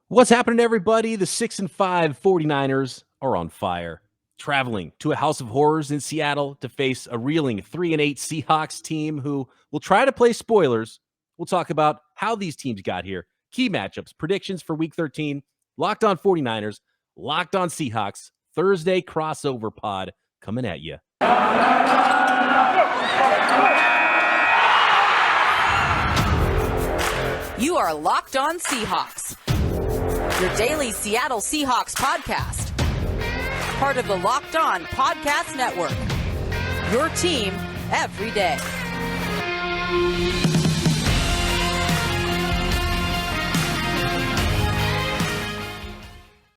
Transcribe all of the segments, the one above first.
What's happening, everybody? The 6-5 49ers are on fire. Traveling to a house of horrors in Seattle to face a reeling 3-8 Seahawks team who will try to play spoilers. We'll talk about how these teams got here, key matchups, predictions for Week 13, Locked On 49ers, Locked On Seahawks, Thursday crossover pod coming at you. You are Locked On Seahawks, your daily Seattle Seahawks podcast. Part of the Locked On Podcast Network, your team every day.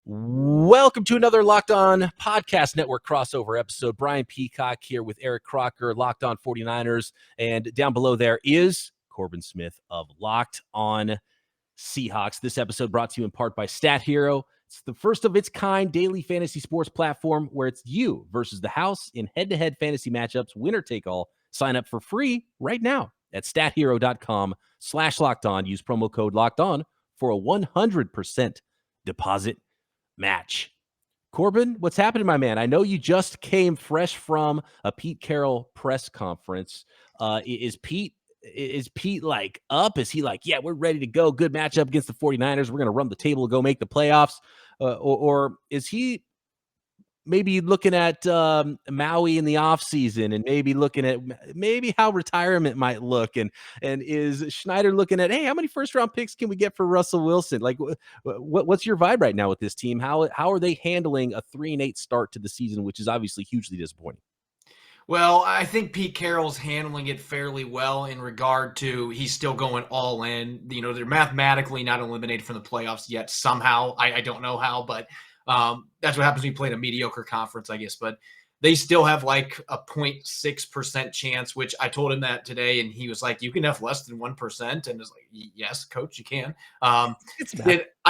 Welcome to another Locked On Podcast Network crossover episode. Brian Peacock here with Eric Crocker, Locked On 49ers, and down below there is Corbin Smith of Locked On Seahawks. This episode brought to you in part by Stat Hero. It's the first of its kind daily fantasy sports platform where it's you versus the house in head-to-head fantasy matchups, winner take all. Sign up for free right now at stathero.com/lockedon. Use promo code locked on for a 100% deposit match. Corbin, what's happening, my man? I know you just came fresh from a Pete Carroll press conference. Is Pete like up? Is he like, yeah, we're ready to go? Good matchup against the 49ers. We're going to run the table to go make the playoffs. Or is he maybe looking at Maui in the offseason and maybe looking at maybe how retirement might look? And is Schneider looking at, hey, how many first-round picks can we get for Russell Wilson? Like, what's your vibe right now with this team? How are they handling a 3-8 start to the season, which is obviously hugely disappointing? Well, I think Pete Carroll's handling it fairly well in regard to he's still going all in. You know, they're mathematically not eliminated from the playoffs yet somehow. I don't know how, but that's what happens when you play in a mediocre conference, I guess. But they still have like a 0.6% chance, which I told him that today, and he was like, you can have less than 1%. And it's like, yes, coach, you can. I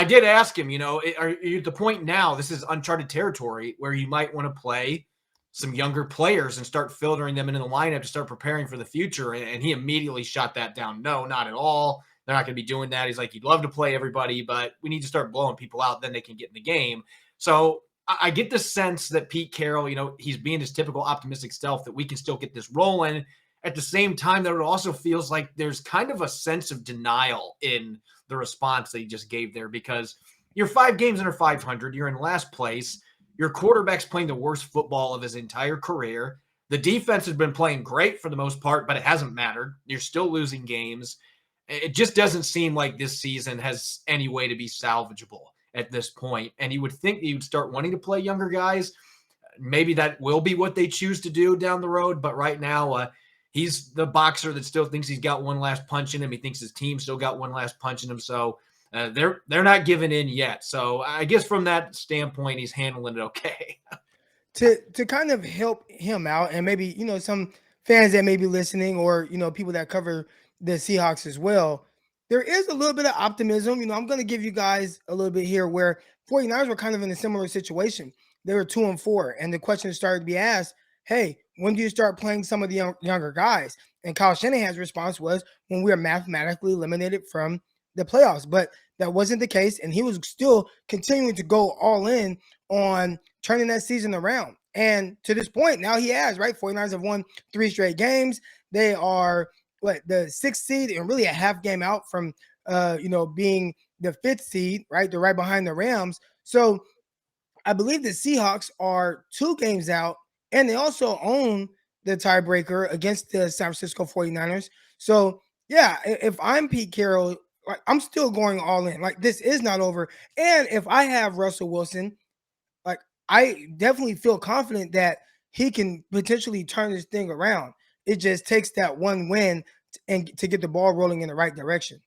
did ask him, you know, are you at the point now, this is uncharted territory, where you might want to play some younger players and start filtering them into the lineup to start preparing for the future. And he immediately shot that down. No, not at all. They're not going to be doing that. He's like, you'd love to play everybody, but we need to start blowing people out. Then they can get in the game. So I get the sense that Pete Carroll, you know, he's being his typical optimistic self that we can still get this rolling. At the same time, that it also feels like there's kind of a sense of denial in the response that he just gave there, because you're 5 games under 500. You're in last place. Your quarterback's playing the worst football of his entire career. The defense has been playing great for the most part, but it hasn't mattered. You're still losing games. It just doesn't seem like this season has any way to be salvageable at this point. And you would think that you would start wanting to play younger guys. Maybe that will be what they choose to do down the road. But right now, he's the boxer that still thinks he's got one last punch in him. He thinks his team still got one last punch in him. So they're not giving in yet. So I guess from that standpoint, he's handling it okay. To kind of help him out, and maybe, you know, some fans that may be listening, or, you know, people that cover the Seahawks as well, there is a little bit of optimism. You know, I'm going to give you guys a little bit here where 49ers were kind of in a similar situation. They were 2-4, and the question started to be asked, hey, when do you start playing some of the younger guys? And Kyle Shanahan's response was, when we are mathematically eliminated from the playoffs. But that wasn't the case, and he was still continuing to go all in on turning that season around. And to this point, now he has, right? 49ers have won 3 straight games. They are the 6th seed and really a half game out from being the 5th seed, right? They're right behind the Rams. So I believe the Seahawks are 2 games out, and they also own the tiebreaker against the San Francisco 49ers. So yeah, if I'm Pete Carroll, I'm still going all in. Like, this is not over. And if I have Russell Wilson, like, I definitely feel confident that he can potentially turn this thing around. It just takes that one win and to get the ball rolling in the right direction.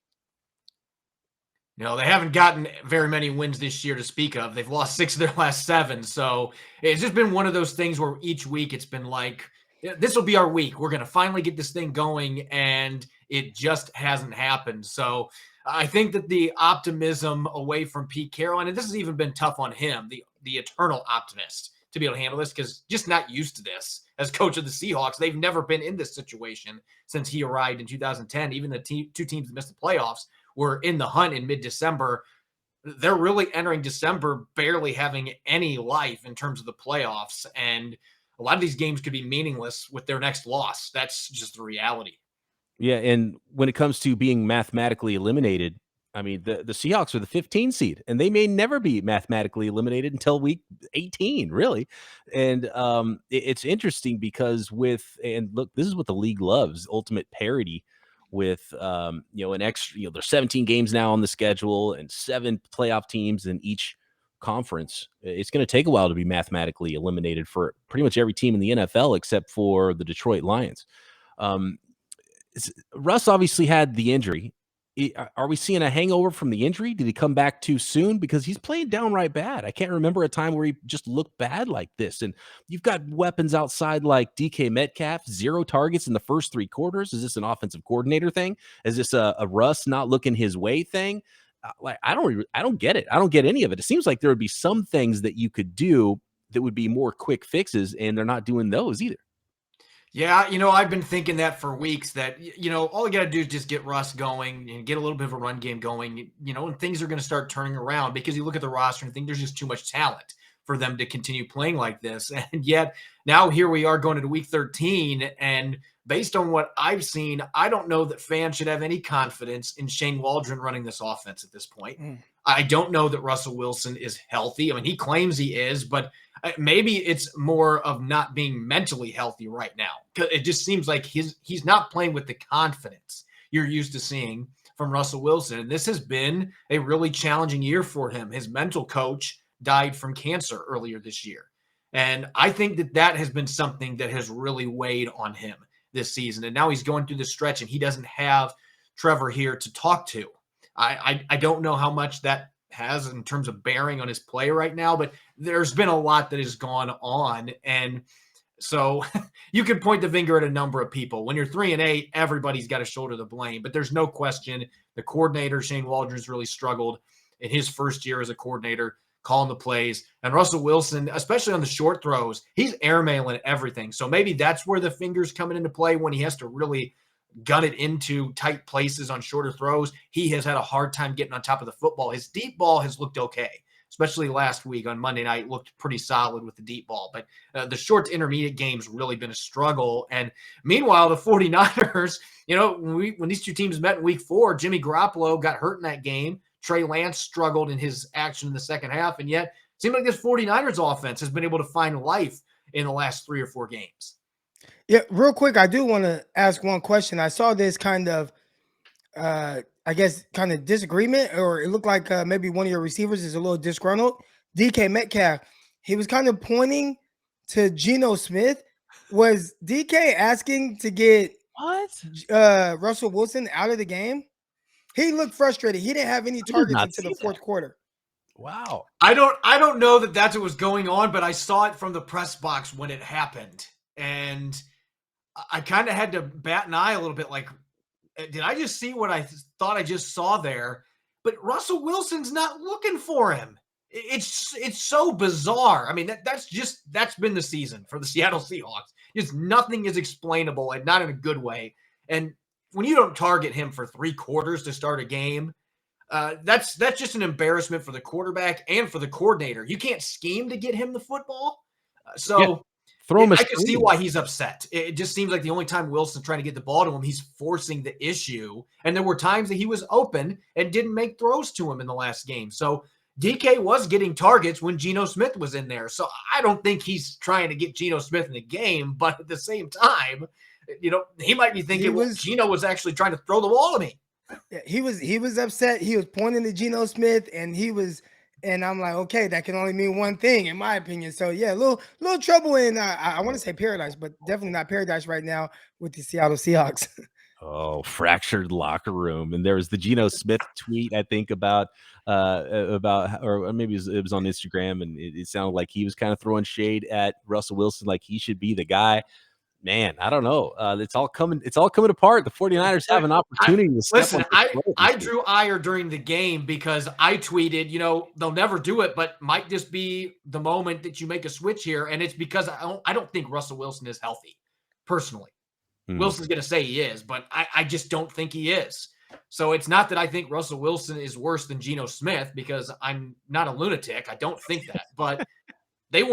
You know, they haven't gotten very many wins this year to speak of. They've lost 6 of their last 7. So it's just been one of those things where each week it's been like, this will be our week. We're going to finally get this thing going, and it just hasn't happened. So I think that the optimism away from Pete Carroll, and this has even been tough on him, the eternal optimist, to be able to handle this, because just not used to this as coach of the Seahawks. They've never been in this situation since he arrived in 2010. Even the 2 teams that missed the playoffs were in the hunt in mid-December. they're really entering December barely having any life in terms of the playoffs. And a lot of these games could be meaningless with their next loss. That's just the reality. Yeah, and when it comes to being mathematically eliminated, I mean, the Seahawks are the 15 seed, and they may never be mathematically eliminated until week 18, really. And it's interesting because and look, this is what the league loves: ultimate parity. With an extra, there's 17 games now on the schedule and 7 playoff teams in each conference. It's going to take a while to be mathematically eliminated for pretty much every team in the NFL except for the Detroit Lions. Um, Russ obviously had the injury. Are we seeing a hangover from the injury? Did he come back too soon? Because he's playing downright bad. I can't remember a time where he just looked bad like this. And you've got weapons outside like DK Metcalf, 0 targets in the first 3 quarters. Is this an offensive coordinator thing? Is this a Russ not looking his way thing? I don't get it. I don't get any of it. It seems like there would be some things that you could do that would be more quick fixes, and they're not doing those either. Yeah, I've been thinking that for weeks that, all you got to do is just get Russ going and get a little bit of a run game going, and things are going to start turning around because you look at the roster and think there's just too much talent for them to continue playing like this. And yet now here we are going into week 13. And based on what I've seen, I don't know that fans should have any confidence in Shane Waldron running this offense at this point. I don't know that Russell Wilson is healthy. I mean, he claims he is, but maybe it's more of not being mentally healthy right now. It just seems like he's not playing with the confidence you're used to seeing from Russell Wilson. And this has been a really challenging year for him. His mental coach died from cancer earlier this year. And I think that has been something that has really weighed on him this season. And now he's going through the stretch and he doesn't have Trevor here to talk to. I don't know how much that has in terms of bearing on his play right now, but there's been a lot that has gone on. And so you could point the finger at a number of people. When you're 3-8, everybody's got to shoulder the blame, but there's no question the coordinator, Shane Waldron's really struggled in his first year as a coordinator, calling the plays. And Russell Wilson, especially on the short throws, he's airmailing everything. So maybe that's where the finger's coming into play when he has to really gun it into tight places on shorter throws. He has had a hard time getting on top of the football. His deep ball has looked okay, especially last week on Monday night, looked pretty solid with the deep ball. But the short to intermediate game's really been a struggle. And meanwhile, the 49ers, when these two teams met in week 4, Jimmy Garoppolo got hurt in that game. Trey Lance struggled in his action in the second half. And yet it seemed like this 49ers offense has been able to find life in the last 3 or 4 games. Yeah, real quick, I do want to ask one question. I saw this kind of, disagreement, or it looked like maybe one of your receivers is a little disgruntled. DK Metcalf, he was kind of pointing to Geno Smith. Was DK asking to get Russell Wilson out of the game? He looked frustrated. He didn't have any targets into the fourth quarter. Wow. I don't know that that's what was going on, but I saw it from the press box when it happened. And I kind of had to bat an eye a little bit like, did I just see what I thought I just saw there? But Russell Wilson's not looking for him. It's so bizarre. I mean, that's been the season for the Seattle Seahawks. Just nothing is explainable, and not in a good way. And when you don't target him for 3 quarters to start a game, that's just an embarrassment for the quarterback and for the coordinator. You can't scheme to get him the football. I can see why he's upset. It just seems like the only time Wilson's trying to get the ball to him, he's forcing the issue. And there were times that he was open and didn't make throws to him in the last game. So DK was getting targets when Geno Smith was in there. So I don't think he's trying to get Geno Smith in the game. But at the same time, he might be thinking, Geno was actually trying to throw the ball to me. Yeah, he was upset. He was pointing to Geno Smith, and I'm like, okay, that can only mean one thing, in my opinion. So yeah, a little trouble in I want to say paradise, but definitely not paradise right now with the Seattle Seahawks. Oh, fractured locker room. And there was the Geno Smith tweet, I think, about or maybe it was on Instagram, and it sounded like he was kind of throwing shade at Russell Wilson, like he should be the guy. Man, I don't know. It's all coming apart. The 49ers have an opportunity to step listen, I drew ire during the game because I tweeted, they'll never do it, but might just be the moment that you make a switch here. And it's because I don't think Russell Wilson is healthy, personally. Wilson's going to say he is, but I just don't think he is. So it's not that I think Russell Wilson is worse than Geno Smith, because I'm not a lunatic. I don't think that. But their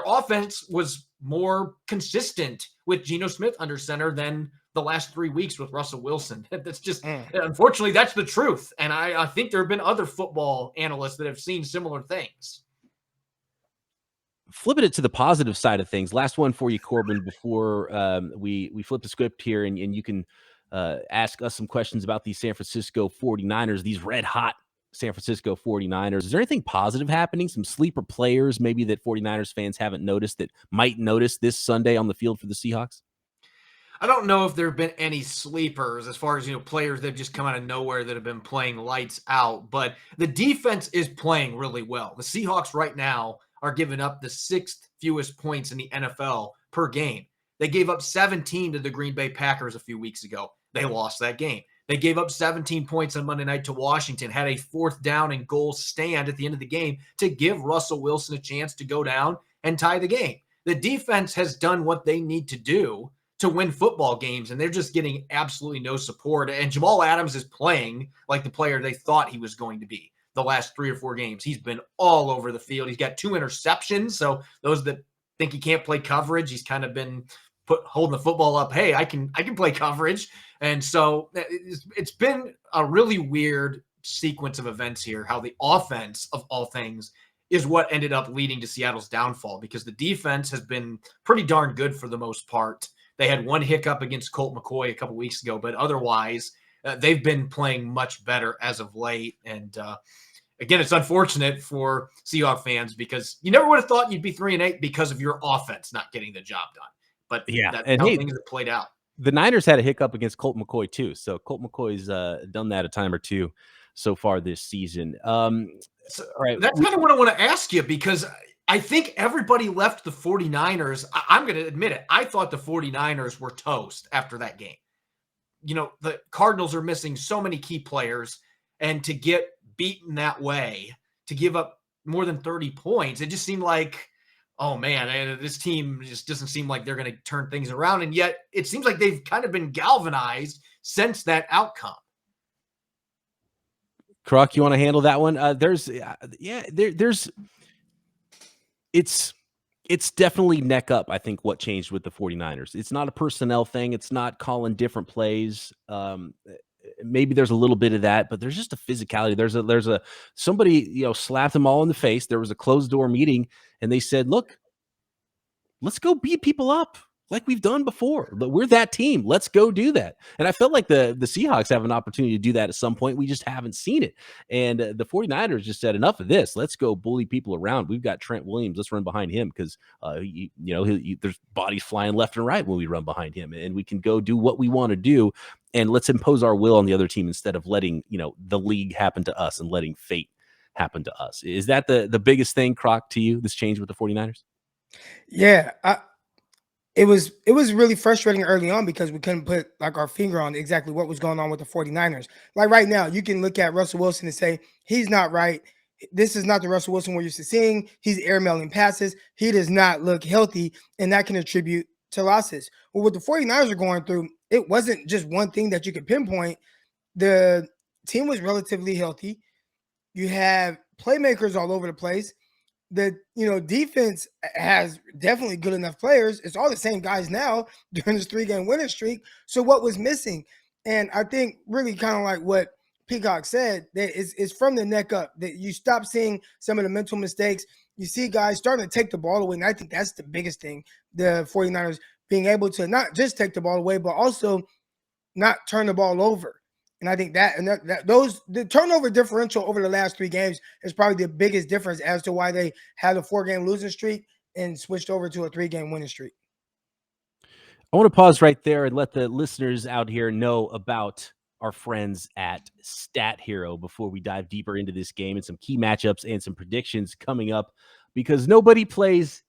offense was more consistent with Geno Smith under center than the last 3 weeks with Russell Wilson. That's just, unfortunately, that's the truth. And I think there have been other football analysts that have seen similar things. Flipping it to the positive side of things. Last one for you, Corbin, before we flip the script here, and you can ask us some questions about these San Francisco 49ers, these red hot San Francisco 49ers. Is there anything positive happening? Some sleeper players maybe that 49ers fans haven't noticed that might notice this Sunday on the field for the Seahawks? I don't know if there have been any sleepers as far as, players that have just come out of nowhere that have been playing lights out, but the defense is playing really well. The Seahawks right now are giving up the 6th fewest points in the NFL per game. They gave up 17 to the Green Bay Packers a few weeks ago. They lost that game. They gave up 17 points on Monday night to Washington, had a 4th down and goal stand at the end of the game to give Russell Wilson a chance to go down and tie the game. The defense has done what they need to do to win football games, and they're just getting absolutely no support. And Jamal Adams is playing like the player they thought he was going to be the last 3 or 4 games. He's been all over the field. He's got 2 interceptions. So those that think he can't play coverage, he's kind of been holding the football up. Hey, I can play coverage. And so it's been a really weird sequence of events here, how the offense of all things is what ended up leading to Seattle's downfall, because the defense has been pretty darn good for the most part. They had one hiccup against Colt McCoy a couple weeks ago, but otherwise they've been playing much better as of late. And again, it's unfortunate for Seahawks fans because you never would have thought you'd be 3-8 because of your offense not getting the job done. But yeah, that's and how things have played out. The Niners had a hiccup against Colt McCoy too. So Colt McCoy's done that a time or two so far this season. All right. That's kind of what I want to ask you, because I think everybody left the 49ers. I'm going to admit it. I thought the 49ers were toast after that game. The Cardinals are missing so many key players, and to get beaten that way, to give up more than 30 points, it just seemed like, oh man, this team just doesn't seem like they're going to turn things around. And yet it seems like they've kind of been galvanized since that outcome. Croc, you want to handle that one? It's definitely neck up. I think what changed with the 49ers. It's not a personnel thing. It's not calling different plays. Maybe there's a little bit of that, but there's just a physicality. There's somebody, slapped them all in the face. There was a closed door meeting, and they said, look, let's go beat people up like we've done before. But we're that team. Let's go do that. And I felt like the Seahawks have an opportunity to do that at some point. We just haven't seen it. And the 49ers just said, enough of this. Let's go bully people around. We've got Trent Williams. Let's run behind him because, there's bodies flying left and right when we run behind him. And we can go do what we want to do. And let's impose our will on the other team instead of letting, the league happen to us and letting fate happen to us. Is that the biggest thing, Croc, to you, this change with the 49ers? Yeah, it was really frustrating early on because we couldn't put our finger on exactly what was going on with the 49ers. Like right now, you can look at Russell Wilson and say, he's not right. This is not the Russell Wilson we're used to seeing. He's airmailing passes. He does not look healthy, and that can attribute to losses. Well, what the 49ers are going through, it wasn't just one thing that you could pinpoint. The team was relatively healthy. You have playmakers all over the place. The defense has definitely good enough players. It's all the same guys now during this 3-game winning streak. So what was missing? And I think really kind of like what Peacock said, that it's from the neck up, that you stop seeing some of the mental mistakes. You see guys starting to take the ball away. And I think that's the biggest thing. The 49ers being able to not just take the ball away, but also not turn the ball over. And I think the turnover differential over the last 3 games is probably the biggest difference as to why they had a 4-game losing streak and switched over to a 3-game winning streak. I want to pause right there and let the listeners out here know about our friends at Stat Hero before we dive deeper into this game and some key matchups and some predictions coming up, because nobody plays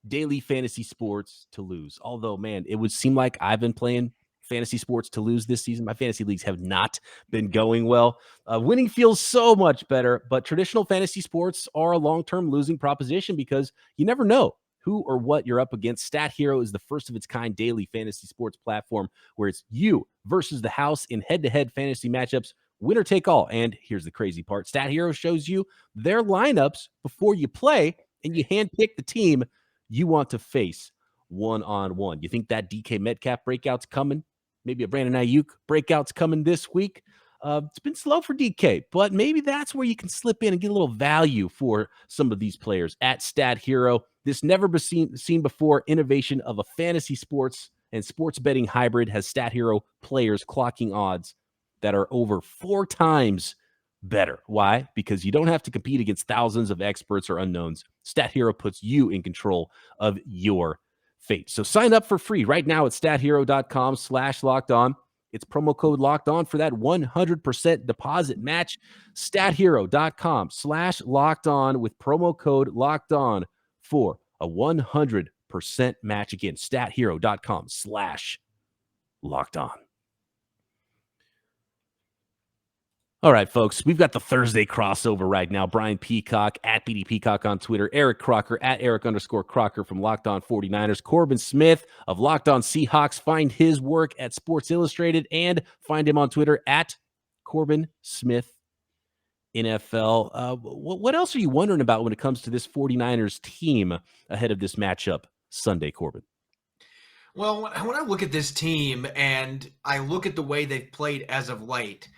daily fantasy sports to lose. Although, man, it would seem like I've been playing fantasy sports to lose this season. My fantasy leagues have not been going well. Winning feels so much better, but traditional fantasy sports are a long-term losing proposition because you never know who or what you're up against. Stat Hero is the first of its kind daily fantasy sports platform where it's you versus the house in head-to-head fantasy matchups, winner take all. And here's the crazy part. Stat Hero shows you their lineups before you play, and you handpick the team you want to face one-on-one. You think that DK Metcalf breakout's coming? Maybe a Brandon Ayuk breakout's coming this week. It's been slow for DK, but maybe that's where you can slip in and get a little value for some of these players at Stat Hero. This never seen before innovation of a fantasy sports and sports betting hybrid has Stat Hero players clocking odds that are over 4 times better. Why? Because you don't have to compete against thousands of experts or unknowns. Stat Hero puts you in control of your fate. So sign up for free right now at stathero.com/lockedon. It's promo code locked on for that 100% deposit match. Stathero.com/locked on with promo code locked on for a 100% match. Again, stathero.com/locked on. All right, folks, we've got the Thursday crossover right now. Brian Peacock at BD Peacock on Twitter, Eric Crocker at Eric_Crocker from Locked On 49ers, Corbin Smith of Locked On Seahawks. Find his work at Sports Illustrated and find him on Twitter at Corbin Smith NFL. What else are you wondering about when it comes to this 49ers team ahead of this matchup Sunday, Corbin? Well, when I look at this team and I look at the way they've played as of late,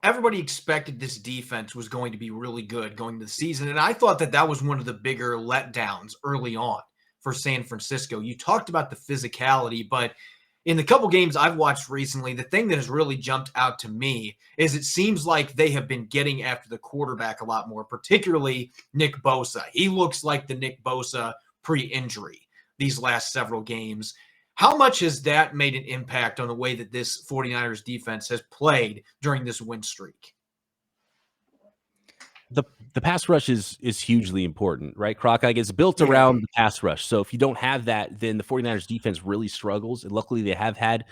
everybody expected this defense was going to be really good going into the season. And I thought that was one of the bigger letdowns early on for San Francisco. You talked about the physicality, but in the couple games I've watched recently, the thing that has really jumped out to me is it seems like they have been getting after the quarterback a lot more, particularly Nick Bosa. He looks like the Nick Bosa pre-injury these last several games. How much has that made an impact on the way that this 49ers defense has played during this win streak? The pass rush is hugely important, right, Croc? Like, it's built around the pass rush. So if you don't have that, then the 49ers defense really struggles. And luckily they have had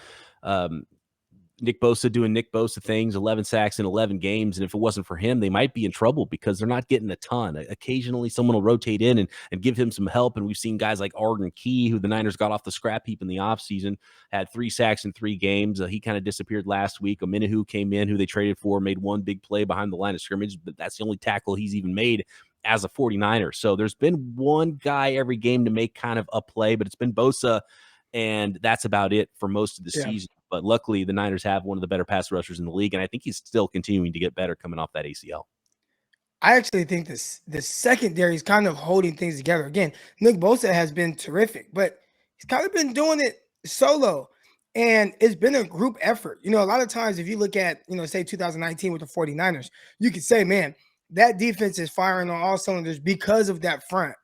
Nick Bosa doing Nick Bosa things, 11 sacks in 11 games. And if it wasn't for him, they might be in trouble because they're not getting a ton. Occasionally someone will rotate in and give him some help. And we've seen guys like Arden Key, who the Niners got off the scrap heap in the offseason, had 3 sacks in 3 games. He kind of disappeared last week. Ominahu came in, who they traded for, made 1 big play behind the line of scrimmage, but that's the only tackle he's even made as a 49er. So there's been one guy every game to make kind of a play, but it's been Bosa, and that's about it for most of the season. But luckily, the Niners have one of the better pass rushers in the league, and I think he's still continuing to get better coming off that ACL. I actually think the secondary is kind of holding things together. Again, Nick Bosa has been terrific, but he's kind of been doing it solo, and it's been a group effort. You know, a lot of times if you look at, say 2019 with the 49ers, you could say, man, that defense is firing on all cylinders because of that front.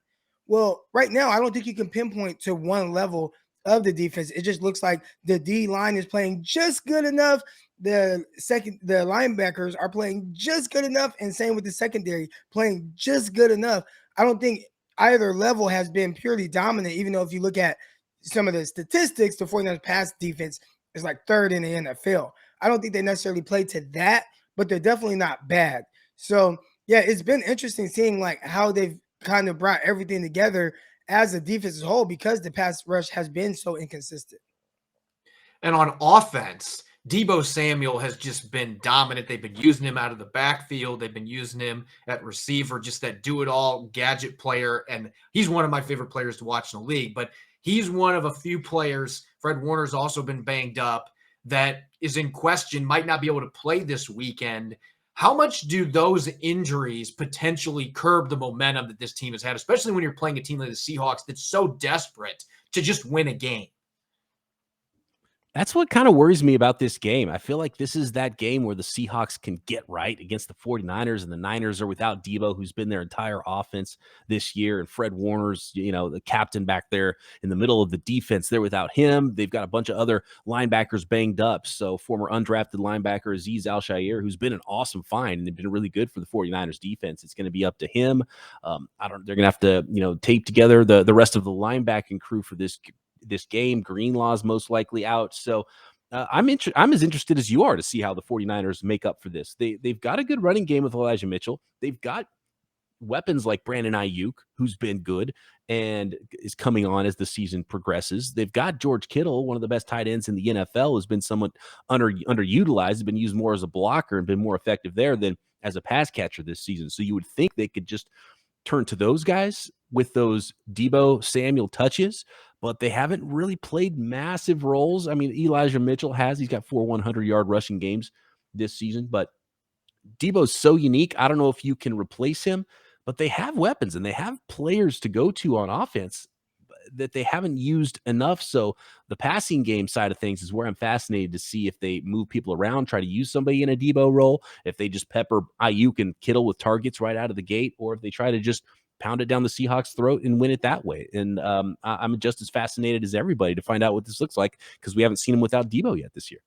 Well, right now, I don't think you can pinpoint to one level of the defense. It just looks like the D line is playing just good enough. The linebackers are playing just good enough, and same with the secondary, playing just good enough. I don't think either level has been purely dominant, even though if you look at some of the statistics, the 49ers pass defense is like 3rd in the NFL. I don't think they necessarily play to that, but they're definitely not bad. So yeah, it's been interesting seeing like how they've kind of brought everything together as a defense as a whole, because the pass rush has been so inconsistent. And on offense, Deebo Samuel has just been dominant. They've been using him out of the backfield. They've been using him at receiver, just that do-it-all gadget player. And he's one of my favorite players to watch in the league. But he's one of a few players, Fred Warner's also been banged up, that is in question, might not be able to play this weekend. How much do those injuries potentially curb the momentum that this team has had, especially when you're playing a team like the Seahawks that's so desperate to just win a game? That's what kind of worries me about this game. I feel like this is that game where the Seahawks can get right against the 49ers, and the Niners are without Deebo, who's been their entire offense this year, and Fred Warner's, the captain back there in the middle of the defense. They're without him. They've got a bunch of other linebackers banged up. So former undrafted linebacker Azeez Al-Shaair, who's been an awesome find and they've been really good for the 49ers defense. It's going to be up to him. They're going to have to, tape together the rest of the linebacking crew for this game. Greenlaw's most likely out. So I'm as interested as you are to see how the 49ers make up for this. They've got a good running game with Elijah Mitchell. They've got weapons like Brandon Ayuk, who's been good and is coming on as the season progresses. They've got George Kittle, one of the best tight ends in the NFL, who's been somewhat underutilized, has been used more as a blocker and been more effective there than as a pass catcher this season. So you would think they could just turn to those guys with those Deebo Samuel touches, but they haven't really played massive roles. I mean, Elijah Mitchell he's got 4 100-yard rushing games this season, but Deebo's so unique. I don't know if you can replace him, but they have weapons and they have players to go to on offense that they haven't used enough. So the passing game side of things is where I'm fascinated to see if they move people around, try to use somebody in a Deebo role, if they just pepper Ayuk and Kittle with targets right out of the gate, or if they try to just pound it down the Seahawks' throat and win it that way. And I'm just as fascinated as everybody to find out what this looks like, because we haven't seen him without Deebo yet this year.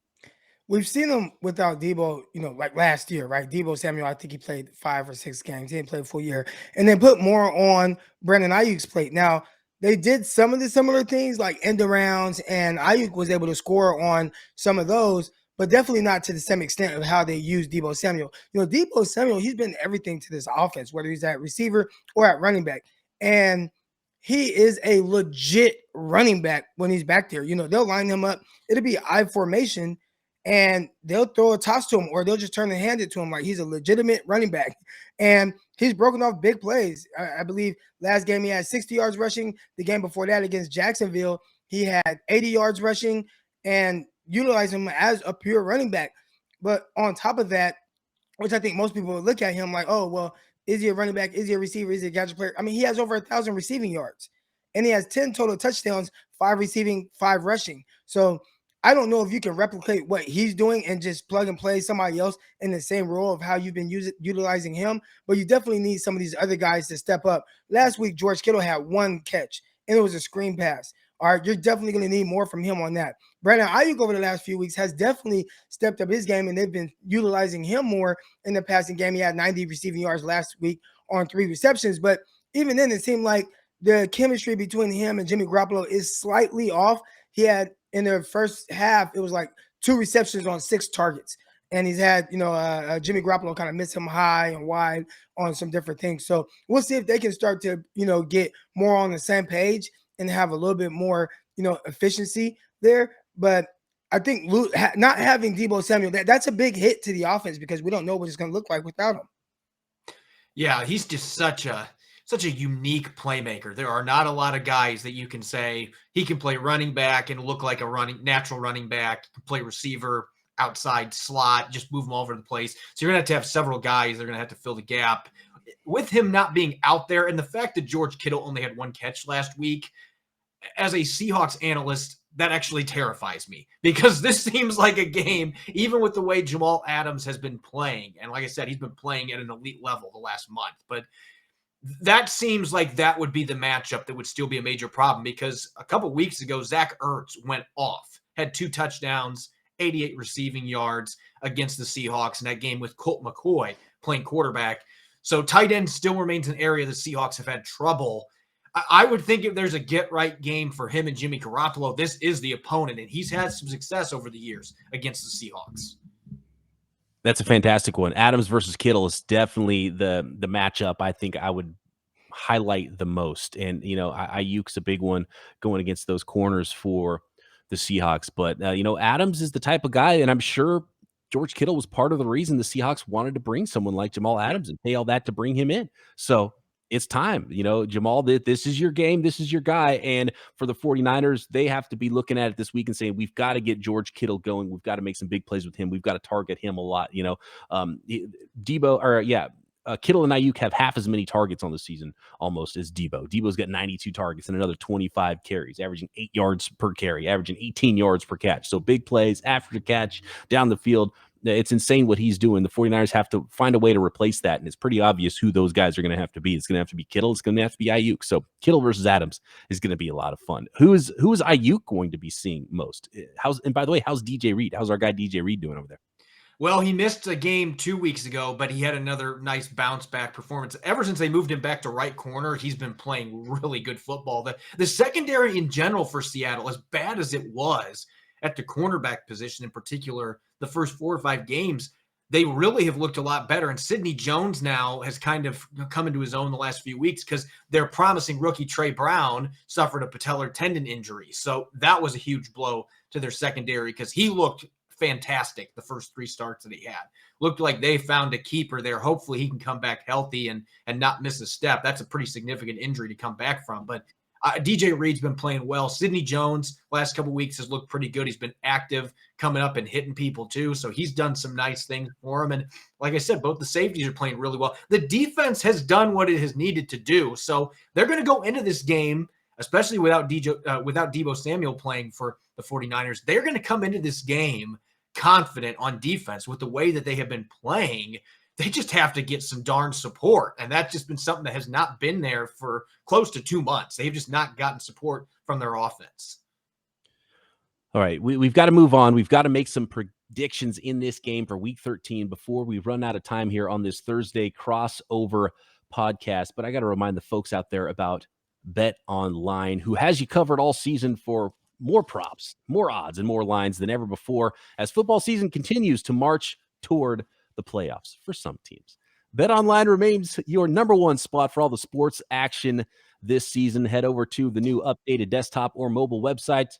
We've seen him without Deebo, like last year, right? Deebo Samuel, I think he played 5 or 6 games. He didn't play a full year. And then put more on Brandon Ayuk's plate. Now, they did some of the similar things like end arounds, and Ayuk was able to score on some of those, but definitely not to the same extent of how they use Deebo Samuel. Deebo Samuel, he's been everything to this offense, whether he's at receiver or at running back. And he is a legit running back when he's back there. They'll line him up. It'll be I formation, and they'll throw a toss to him, or they'll just turn and hand it to him like he's a legitimate running back. And he's broken off big plays. I believe last game he had 60 yards rushing. The game before that against Jacksonville, he had 80 yards rushing, and utilize him as a pure running back. But on top of that, which I think most people would look at him like, oh, well, is he a running back? Is he a receiver? Is he a gadget player? I mean, he has over 1,000 receiving yards, and he has 10 total touchdowns, 5 receiving, 5 rushing. So I don't know if you can replicate what he's doing and just plug and play somebody else in the same role of how you've been utilizing him, but you definitely need some of these other guys to step up. Last week, George Kittle had 1 catch, and it was a screen pass. All right, you're definitely going to need more from him on that. Brandon Ayuk over the last few weeks has definitely stepped up his game, and they've been utilizing him more in the passing game. He had 90 receiving yards last week on 3 receptions, but even then, it seemed like the chemistry between him and Jimmy Garoppolo is slightly off. He had, in the first half, it was like 2 receptions on 6 targets. And he's had, Jimmy Garoppolo kind of miss him high and wide on some different things. So we'll see if they can start to, get more on the same page and have a little bit more, efficiency there. But I think not having Deebo Samuel, that's a big hit to the offense, because we don't know what it's going to look like without him. Yeah, he's just such a unique playmaker. There are not a lot of guys that you can say he can play running back and look like a natural running back, can play receiver, outside slot, just move them all over the place. So you're going to have several guys that are going to have to fill the gap. With him not being out there, and the fact that George Kittle only had 1 catch last week, as a Seahawks analyst, that actually terrifies me, because this seems like a game, even with the way Jamal Adams has been playing. And like I said, he's been playing at an elite level the last month, but that seems like that would be the matchup that would still be a major problem, because a couple weeks ago, Zach Ertz went off, had 2 touchdowns, 88 receiving yards against the Seahawks in that game with Colt McCoy playing quarterback. So tight end still remains an area the Seahawks have had trouble. I would think if there's a get-right game for him and Jimmy Garoppolo, this is the opponent, and he's had some success over the years against the Seahawks. That's a fantastic one. Adams versus Kittle is definitely the matchup I think I would highlight the most. And, Ayuk's a big one going against those corners for the Seahawks. But, Adams is the type of guy, and I'm sure George Kittle was part of the reason the Seahawks wanted to bring someone like Jamal Adams and pay all that to bring him in. So it's time, Jamal, this is your game. This is your guy. And for the 49ers, they have to be looking at it this week and saying, we've got to get George Kittle going. We've got to make some big plays with him. We've got to target him a lot. Kittle and Ayuk have half as many targets on the season almost as Deebo. Deebo's got 92 targets and another 25 carries, averaging 8 yards per carry, averaging 18 yards per catch. So big plays after the catch down the field. It's insane what he's doing. The 49ers have to find a way to replace that, and it's pretty obvious who those guys are going to have to be. It's going to have to be Kittle. It's going to have to be Ayuk. So Kittle versus Adams is going to be a lot of fun. Who is Ayuk going to be seeing most? And by the way, how's DJ Reed? How's our guy DJ Reed doing over there? Well, he missed a game 2 weeks ago, but he had another nice bounce back performance. Ever since they moved him back to right corner, he's been playing really good football. The secondary in general for Seattle, as bad as it was at the cornerback position in particular, the first 4 or 5 games, they really have looked a lot better. And Sidney Jones now has kind of come into his own the last few weeks because their promising rookie Trey Brown suffered a patellar tendon injury. So that was a huge blow to their secondary because he looked fantastic the first 3 starts that he had. Looked like they found a keeper there. Hopefully he can come back healthy and not miss a step. That's a pretty significant injury to come back from. But DJ Reed's been playing well. Sidney Jones last couple of weeks has looked pretty good. He's been active, coming up and hitting people too. So he's done some nice things for him. And like I said, both the safeties are playing really well. The defense has done what it has needed to do. So they're going to go into this game, especially without Deebo Samuel playing for the 49ers. They're going to come into this game confident on defense with the way that they have been playing. They just have to get some darn support. And that's just been something that has not been there for close to 2 months. They've just not gotten support from their offense. All right, we've got to move on. We've got to make some predictions in this game for Week 13 before we run out of time here on this Thursday crossover podcast. But I got to remind the folks out there about Bet Online, who has you covered all season for more props, more odds, and more lines than ever before as football season continues to march toward the playoffs for some teams. Bet Online remains your number one spot for all the sports action this season. Head over to the new updated desktop or mobile website.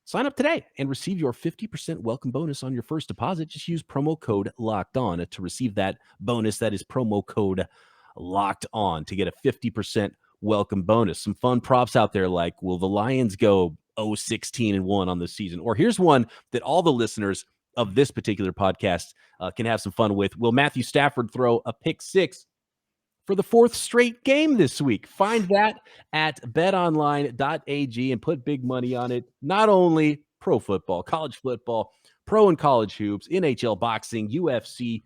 Sign up today and receive your 50% welcome bonus on your first deposit. Just use promo code Locked On to receive that bonus. That is promo code Locked On to get a 50% welcome bonus. Some fun props out there like, will the Lions go 0-16-1 on the season? Or here's one that all the listeners of this particular podcast can have some fun with. Will Matthew Stafford throw a pick 6 for the 4th straight game this week? Find that at betonline.ag and put big money on it. Not only pro football, college football, pro and college hoops, NHL boxing, UFC,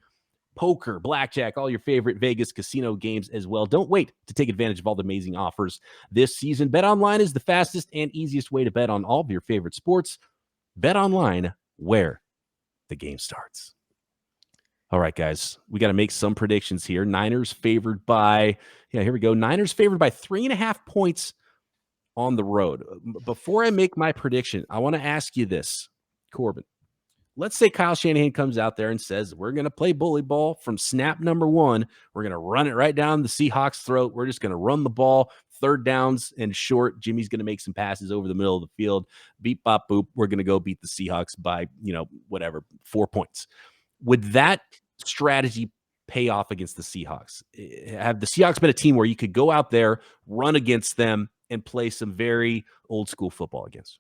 poker, blackjack, all your favorite Vegas casino games as well. Don't wait to take advantage of all the amazing offers this season. BetOnline is the fastest and easiest way to bet on all of your favorite sports. BetOnline, where the game starts. All right, guys, we got to make some predictions here. Niners favored by, here we go. Niners favored by 3.5 points on the road. Before I make my prediction, I want to ask you this, Corbin. Let's say Kyle Shanahan comes out there and says, we're going to play bully ball from snap number 1. We're going to run it right down the Seahawks' throat. We're just going to run the ball, 3rd downs and short. Jimmy's going to make some passes over the middle of the field. Beep, bop, boop. We're going to go beat the Seahawks by, 4 points. Would that strategy pay off against the Seahawks? Have the Seahawks been a team where you could go out there, run against them, and play some very old school football against?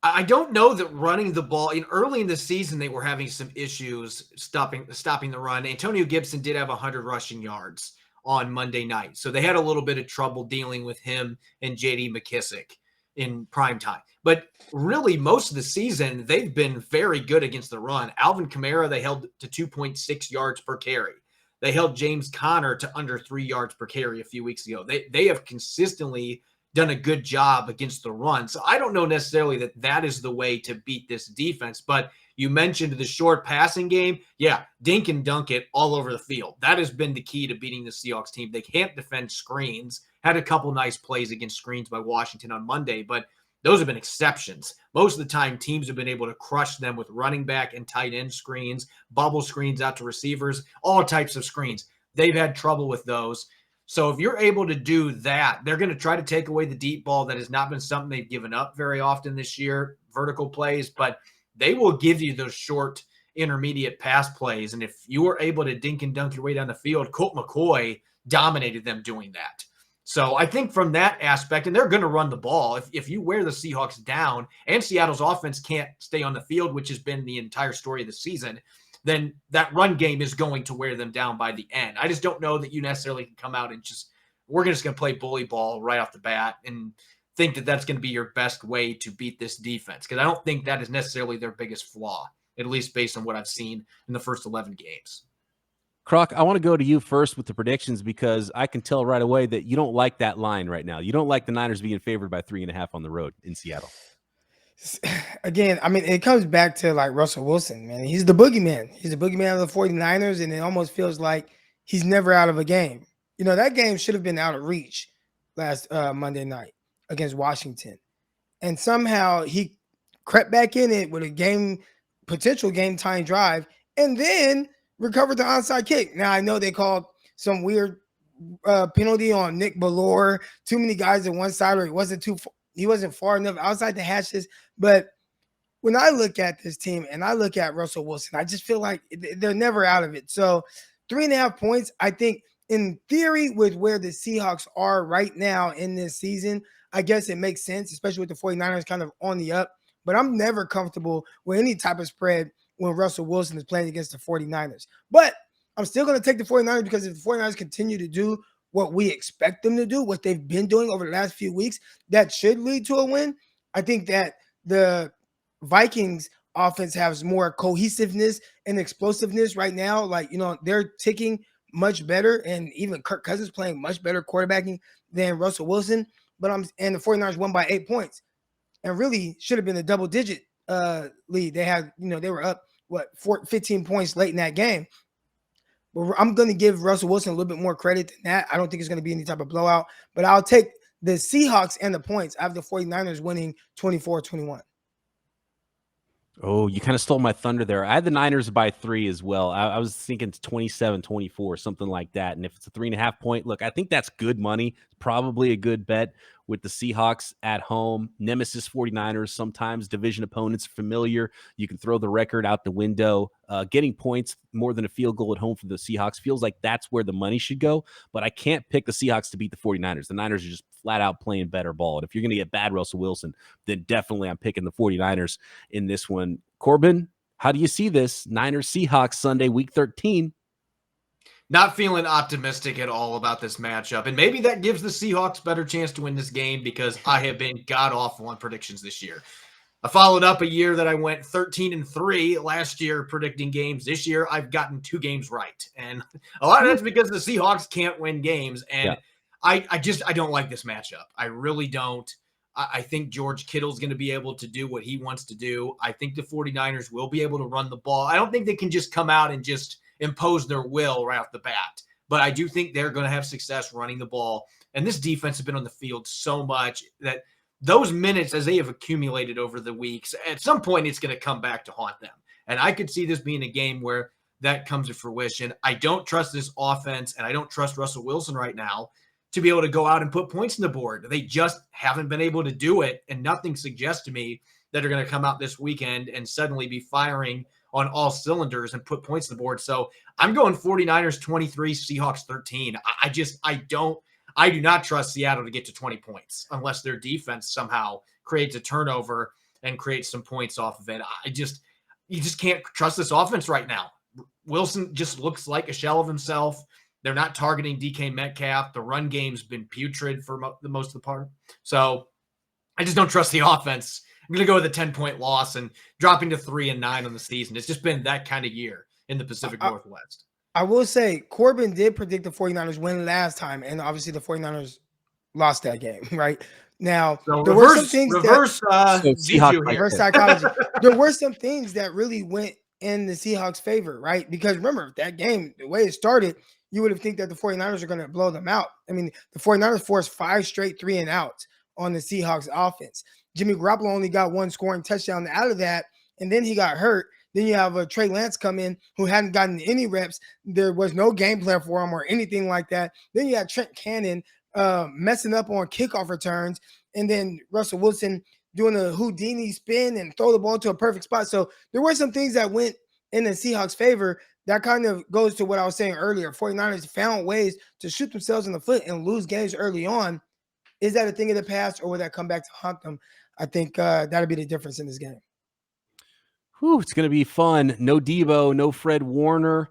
I don't know that running the ball early in the season, they were having some issues stopping the run. Antonio Gibson did have 100 rushing yards on Monday night. So they had a little bit of trouble dealing with him and JD McKissick in prime time. But really, most of the season, they've been very good against the run. Alvin Kamara, they held to 2.6 yards per carry. They held James Conner to under 3 yards per carry a few weeks ago. They have consistently done a good job against the run. So I don't know necessarily that is the way to beat this defense. But you mentioned the short passing game. Yeah, dink and dunk it all over the field. That has been the key to beating the Seahawks team. They can't defend screens. Had a couple nice plays against screens by Washington on Monday, but those have been exceptions. Most of the time, teams have been able to crush them with running back and tight end screens, bubble screens out to receivers, all types of screens. They've had trouble with those. So if you're able to do that, they're going to try to take away the deep ball. That has not been something they've given up very often this year, vertical plays, but they will give you those short, intermediate pass plays. And if you were able to dink and dunk your way down the field, Colt McCoy dominated them doing that. So I think from that aspect, and they're going to run the ball. If you wear the Seahawks down and Seattle's offense can't stay on the field, which has been the entire story of the season, then that run game is going to wear them down by the end. I just don't know that you necessarily can come out and we're just going to play bully ball right off the bat and think that that's going to be your best way to beat this defense. Because I don't think that is necessarily their biggest flaw, at least based on what I've seen in the first 11 games. Croc, I want to go to you first with the predictions because I can tell right away that you don't like that line right now. You don't like the Niners being favored by 3.5 on the road in Seattle. Again, I mean, it comes back to like Russell Wilson, man. He's the boogeyman. He's the boogeyman of the 49ers, and it almost feels like he's never out of a game. That game should have been out of reach last Monday night against Washington. And somehow he crept back in it with a potential game-tying drive, and then recovered the onside kick. Now, I know they called some weird penalty on Nick Ballore, too many guys on one side, or he wasn't far enough outside the hashes. But when I look at this team and I look at Russell Wilson, I just feel like they're never out of it. So 3.5 points, I think in theory, with where the Seahawks are right now in this season, I guess it makes sense, especially with the 49ers kind of on the up. But I'm never comfortable with any type of spread when Russell Wilson is playing against the 49ers. But I'm still going to take the 49ers because if the 49ers continue to do what we expect them to do, what they've been doing over the last few weeks, that should lead to a win. I think that the Vikings offense has more cohesiveness and explosiveness right now. Like, they're ticking much better, and even Kirk Cousins playing much better quarterbacking than Russell Wilson. And the 49ers won by 8 points and really should have been a double-digit lead. They had, they were up 15 points late in that game. But I'm going to give Russell Wilson a little bit more credit than that. I don't think it's going to be any type of blowout, but I'll take the Seahawks and the points. I have the 49ers winning 24-21. Oh, you kind of stole my thunder there. I had the Niners by 3 as well. I was thinking 27-24, something like that. And if it's a 3.5 point, look, I think that's good money. Probably a good bet with the Seahawks at home. Nemesis 49ers, sometimes division opponents familiar. You can throw the record out the window. Getting points more than a field goal at home for the Seahawks feels like that's where the money should go. But I can't pick the Seahawks to beat the 49ers. The Niners are just flat out playing better ball. And if you're going to get bad Russell Wilson, then definitely I'm picking the 49ers in this one. Corbin, how do you see this? Niners Seahawks Sunday, week 13. Not feeling optimistic at all about this matchup. And maybe that gives the Seahawks better chance to win this game because I have been god-awful on predictions this year. I followed up a year that I went 13-3 last year predicting games. This year, I've gotten 2 games right. And a lot of that's because the Seahawks can't win games. And I don't like this matchup. I really don't. I think George Kittle's going to be able to do what he wants to do. I think the 49ers will be able to run the ball. I don't think they can just come out and just impose their will right off the bat. But I do think they're going to have success running the ball. And this defense has been on the field so much that those minutes, as they have accumulated over the weeks, at some point it's going to come back to haunt them. And I could see this being a game where that comes to fruition. I don't trust this offense, and I don't trust Russell Wilson right now to be able to go out and put points on the board. They just haven't been able to do it, and nothing suggests to me that they're going to come out this weekend and suddenly be firing on all cylinders and put points on the board. So I'm going 49ers 23, Seahawks 13. I do not trust Seattle to get to 20 points unless their defense somehow creates a turnover and creates some points off of it. You just can't trust this offense right now. Wilson just looks like a shell of himself. They're not targeting DK Metcalf. The run game's been putrid for the most of the part. So I just don't trust the offense. I'm going to go with a 10-point loss and dropping to 3-9 on the season. It's just been that kind of year in the Pacific Northwest. I will say Corbin did predict the 49ers win last time, and obviously the 49ers lost that game, right? Now, so there were some things reverse psychology. There were some things that really went in the Seahawks' favor, right? Because remember, that game, the way it started, you would have think that the 49ers are going to blow them out. I mean, the 49ers forced 5 straight 3-and-outs on the Seahawks offense. Jimmy Garoppolo only got 1 scoring touchdown out of that, and then he got hurt. Then you have Trey Lance come in who hadn't gotten any reps. There was no game plan for him or anything like that. Then you had Trent Cannon messing up on kickoff returns, and then Russell Wilson doing a Houdini spin and throw the ball to a perfect spot. So there were some things that went in the Seahawks' favor. That kind of goes to what I was saying earlier. 49ers found ways to shoot themselves in the foot and lose games early on. Is that a thing of the past, or will that come back to haunt them? I think that'll be the difference in this game. Whew, it's going to be fun. No Debo, no Fred Warner.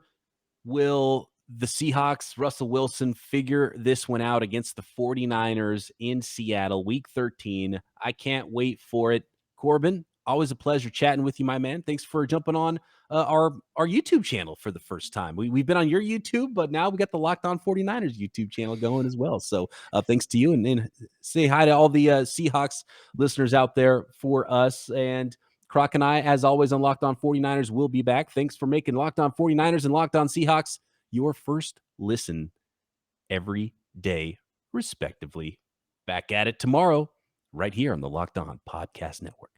Will the Seahawks, Russell Wilson, figure this one out against the 49ers in Seattle, week 13? I can't wait for it. Corbin, always a pleasure chatting with you, my man. Thanks for jumping on our YouTube channel for the first time. We've been on your YouTube, but now we got the Locked On 49ers YouTube channel going as well. So thanks to you, and say hi to all the Seahawks listeners out there for us. And Croc and I, as always, on Locked On 49ers, will be back. Thanks for making Locked On 49ers and Locked On Seahawks your first listen every day, respectively. Back at it tomorrow, right here on the Locked On Podcast Network.